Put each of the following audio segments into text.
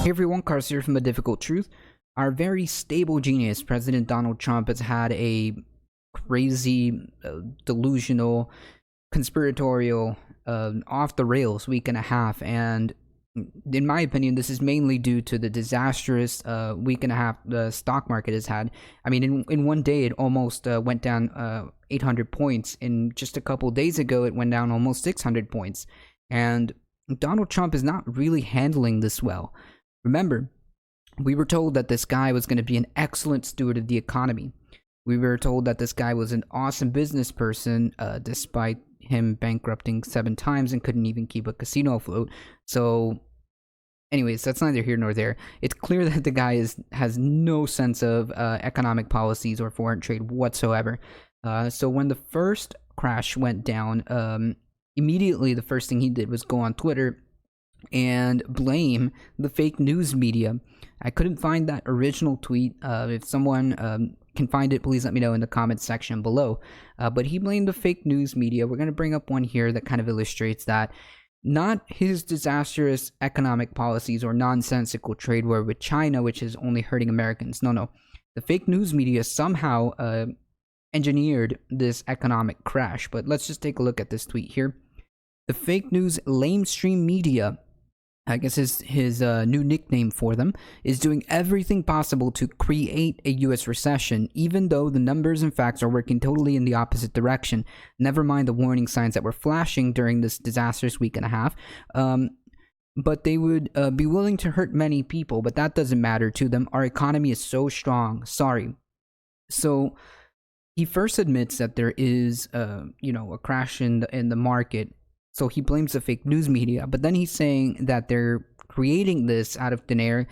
Hey everyone, Cars here from ADifficultTruth. Our very stable genius, President Donald Trump, has had a crazy, delusional, conspiratorial, off the rails week and a half, and in my opinion, this is mainly due to the disastrous week and a half the stock market has had. I mean, in one day, it almost went down 800 points. In just a couple days ago, it went down almost 600 points. And Donald Trump is not really handling this well. Remember, we were told that this guy was going to be an excellent steward of the economy. We were told that this guy was an awesome business person, despite him bankrupting 7 times and couldn't even keep a casino afloat. So, anyways, that's neither here nor there. It's clear that the guy has no sense of economic policies or foreign trade whatsoever. So when the first crash went down, immediately the first thing he did was go on Twitter and blame the fake news media. I couldn't find that original tweet. If someone can find it, please let me know in the comments section below. But he blamed the fake news media. We're going to bring up one here that kind of illustrates that. Not his disastrous economic policies or nonsensical trade war with China, which is only hurting Americans. No. The fake news media somehow engineered this economic crash. But let's just take a look at this tweet here. The fake news lamestream media, I guess his new nickname for them, is doing everything possible to create a U.S. recession, even though the numbers and facts are working totally in the opposite direction. Never mind the warning signs that were flashing during this disastrous week and a half. But they would be willing to hurt many people, but that doesn't matter to them. Our economy is so strong. Sorry. So he first admits that there is, a crash in the market. So he blames the fake news media, but then he's saying that they're creating this out of thin air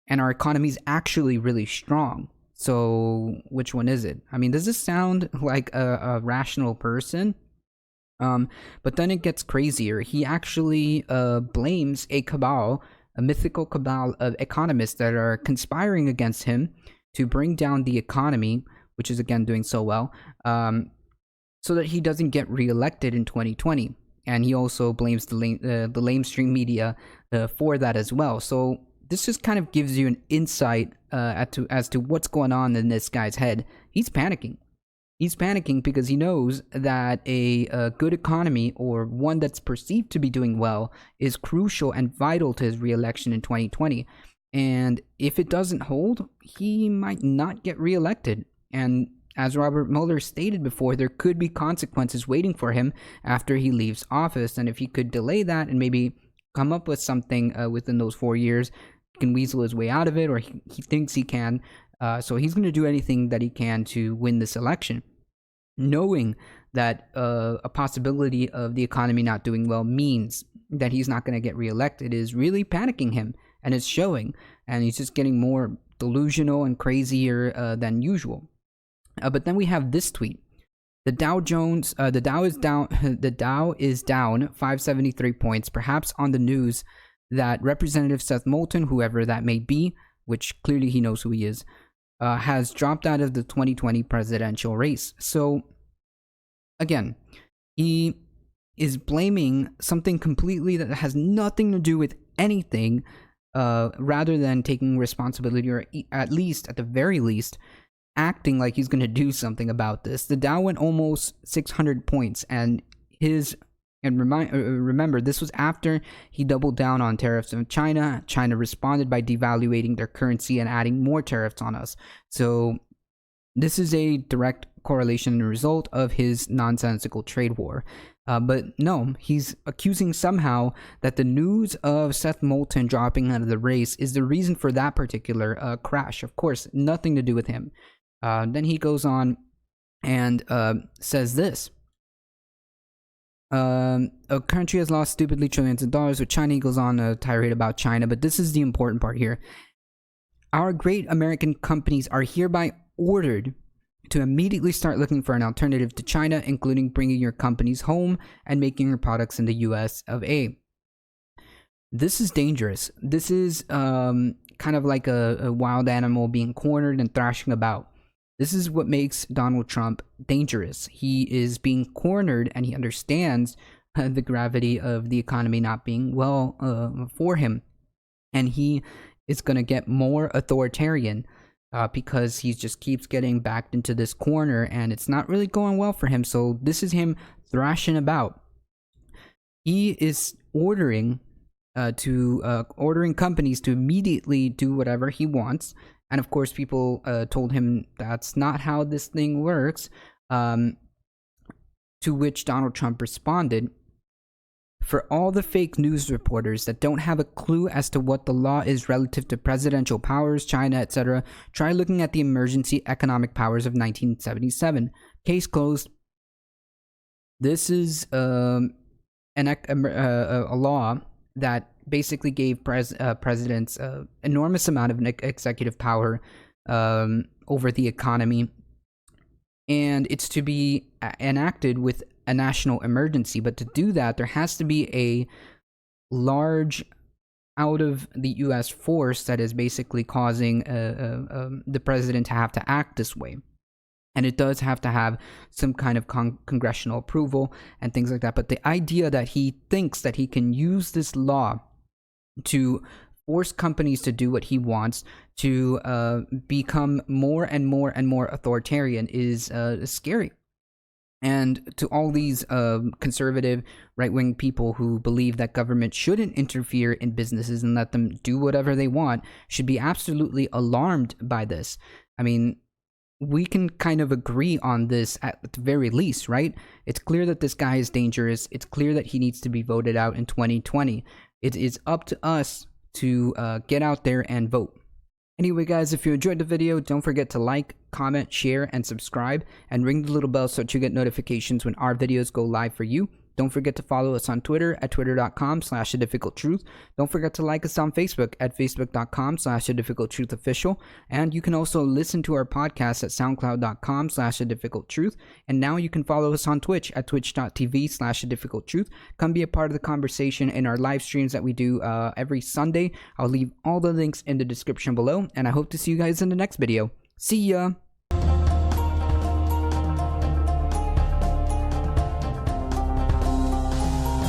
and our economy is actually really strong. So which one is it? I mean, does this sound like a rational person? But then it gets crazier. He actually blames a cabal, a mythical cabal of economists that are conspiring against him to bring down the economy, which is again doing so well, so that he doesn't get reelected in 2020. And he also blames the lamestream media for that as well. So this just kind of gives you an insight as to what's going on in this guy's head. He's panicking. He's panicking because he knows that a good economy, or one that's perceived to be doing well, is crucial and vital to his reelection in 2020. And if it doesn't hold, he might not get reelected. And as Robert Mueller stated before, there could be consequences waiting for him after he leaves office. And if he could delay that and maybe come up with something within those 4 years, he can weasel his way out of it, or he thinks he can. So he's going to do anything that he can to win this election. Knowing that a possibility of the economy not doing well means that he's not going to get reelected is really panicking him. And it's showing. And he's just getting more delusional and crazier than usual. But then we have this tweet. The Dow Jones, the Dow is down. The Dow is down 573 points, perhaps on the news that Representative Seth Moulton, whoever that may be, which clearly he knows who he is, has dropped out of the 2020 presidential race. So, again, he is blaming something completely that has nothing to do with anything, rather than taking responsibility, or at the very least, acting like he's going to do something about this. The Dow went almost 600 points, and remember, this was after he doubled down on tariffs on China. China responded by devaluating their currency and adding more tariffs on us. So this is a direct correlation and result of his nonsensical trade war. But no, he's accusing somehow that the news of Seth Moulton dropping out of the race is the reason for that particular crash. Of course, nothing to do with him. Then he goes on and says this. A country has lost stupidly trillions of dollars with China. He goes on a tirade about China, but this is the important part here. Our great American companies are hereby ordered to immediately start looking for an alternative to China, including bringing your companies home and making your products in the US of A. This is dangerous. This is kind of like a wild animal being cornered and thrashing about. This is what makes Donald Trump dangerous. He is being cornered, and he understands the gravity of the economy not being well for him. and he is going to get more authoritarian because he just keeps getting backed into this corner, and it's not really going well for him. So this is him thrashing about. He is ordering companies to immediately do whatever he wants, and of course people told him that's not how this thing works, to which Donald Trump responded, "For all the fake news reporters that don't have a clue as to what the law is relative to presidential powers, China, etc., try looking at the emergency economic powers of 1977. Case closed." This is a law that basically gave presidents enormous amount of executive power over the economy, and it's to be enacted with a national emergency. But to do that, there has to be a large out of the US force that is basically causing the president to have to act this way. And it does have to have some kind of congressional approval and things like that. But the idea that he thinks that he can use this law to force companies to do what he wants, to become more and more and more authoritarian, is scary. And to all these conservative right-wing people who believe that government shouldn't interfere in businesses and let them do whatever they want, should be absolutely alarmed by this. I mean, we can kind of agree on this at the very least, right? It's clear that this guy is dangerous. It's clear that he needs to be voted out in 2020. It is up to us to get out there and vote. Anyway, guys, if you enjoyed the video, don't forget to like, comment, share, and subscribe, and ring the little bell so that you get notifications when our videos go live for you. Don't forget to follow us on Twitter at twitter.com/ADifficultTruth. Don't forget to like us on Facebook at facebook.com/ADifficultTruthOfficial. And you can also listen to our podcast at soundcloud.com/ADifficultTruth. And now you can follow us on Twitch at twitch.tv/ADifficultTruth. Come be a part of the conversation in our live streams that we do every Sunday. I'll leave all the links in the description below, and I hope to see you guys in the next video. See ya!